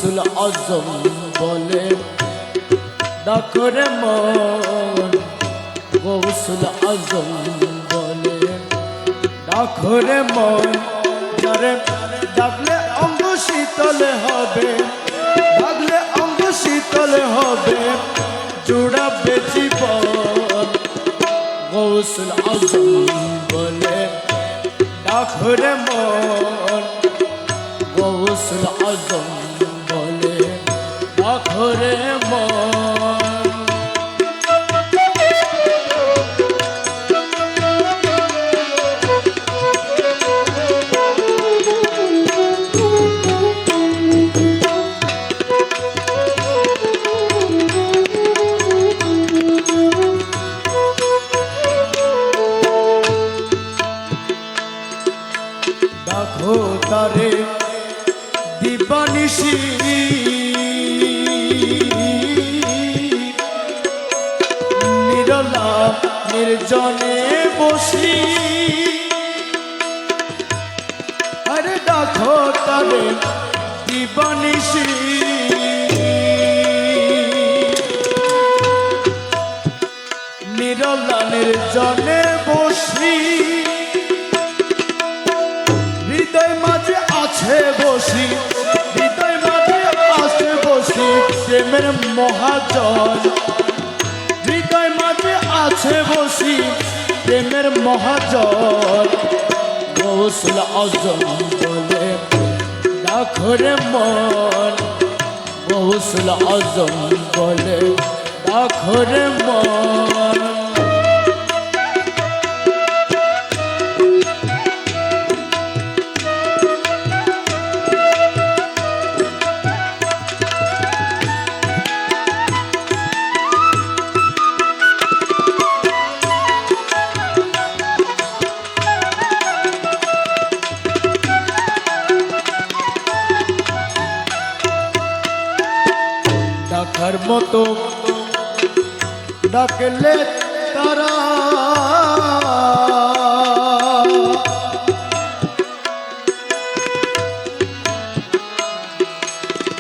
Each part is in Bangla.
গৌসুল আজম বলে ডাকরে মন, গৌসুল আজম বলে ডাকরে মন। যারে ডাকলে অঙ্গ শীতল হবে, ডাকলে অঙ্গ শীতল হবে, জুড়াবে জীবন। গৌসুল আজম বলে ডাকরে মন, গৌসুল আজম বলে ডাকরে মন। ডাকো তারে দিবানিশি, নিরলা নির্জনে বসি। আরে ডাকো তারে দিবানিশি, নিরলা নির্জনে বসি। হৃদয় মাঝে আছে বসি, হৃদয় মাঝে আছে বসি, প্রেমের মহাজন। হৃদয় মাঝে আছে বসি, প্রেমের মহাজন। গৌসুল আজম বলে ডাকরে মন, গৌসুল আজম বলে ডাকরে মন। ডাকার মতো ডাকলে তারা,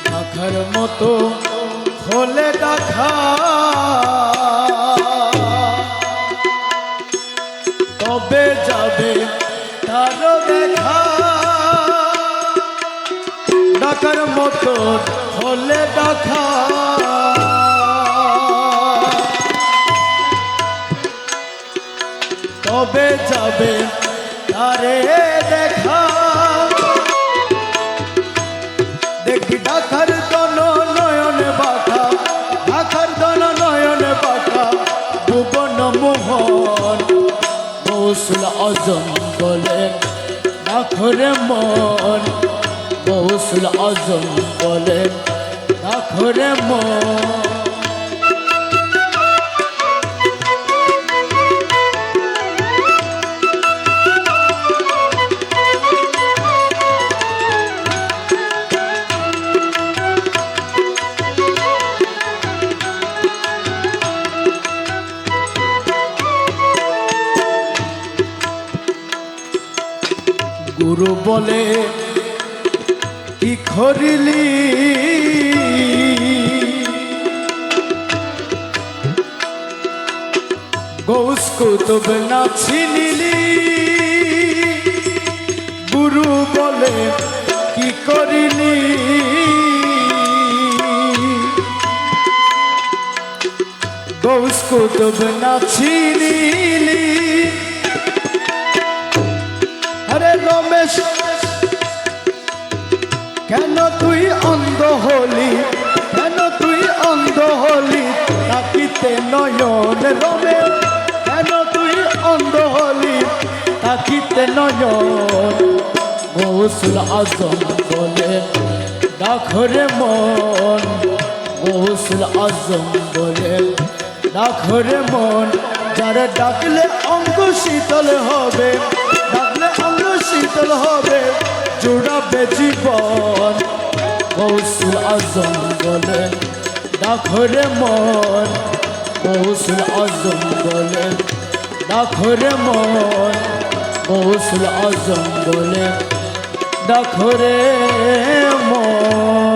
ডাকার মতো হলে দেখা, তবে যাবে তার দেখা। ডাকার মতো হলে দেখা, তবে যাবে তারে দেখা। দেখি ডাকার দন নয়ন বাঁকা, ডাকার দন নয়ন বাঁকা, ভুবন মোহন। গৌসুল আজম বলে ডাকরে মন, গৌসুল আজম বলে ডাকরে মন। গুরু বলে কি করিলি, গৌস কুতুব না চিনিলি। গুরু বলে কি করিলি, গৌস কুতুব না চিনিলি। আরে রমেশ কেন তুই অন্ধ হলি, কেন তুই অন্ধ হলি, তাকিতে নয়ন। রমেশ কেন তুই অন্ধ হলি, তাকিতে নয়ন। গৌসুল আজম বলে ডাকরে মন, গৌসুল আজম বলে ডাকরে মন। যারা ডাকলে অঙ্গ শীতল হবে, ডাকলে অঙ্গ শীতল হবে, জুড়াবে জীবন। গৌসুল আজম বলে ডাকরে মন, গৌসুল আজম বলে ডাকরে মন, গৌসুল আজম বলে ডাকরে মন।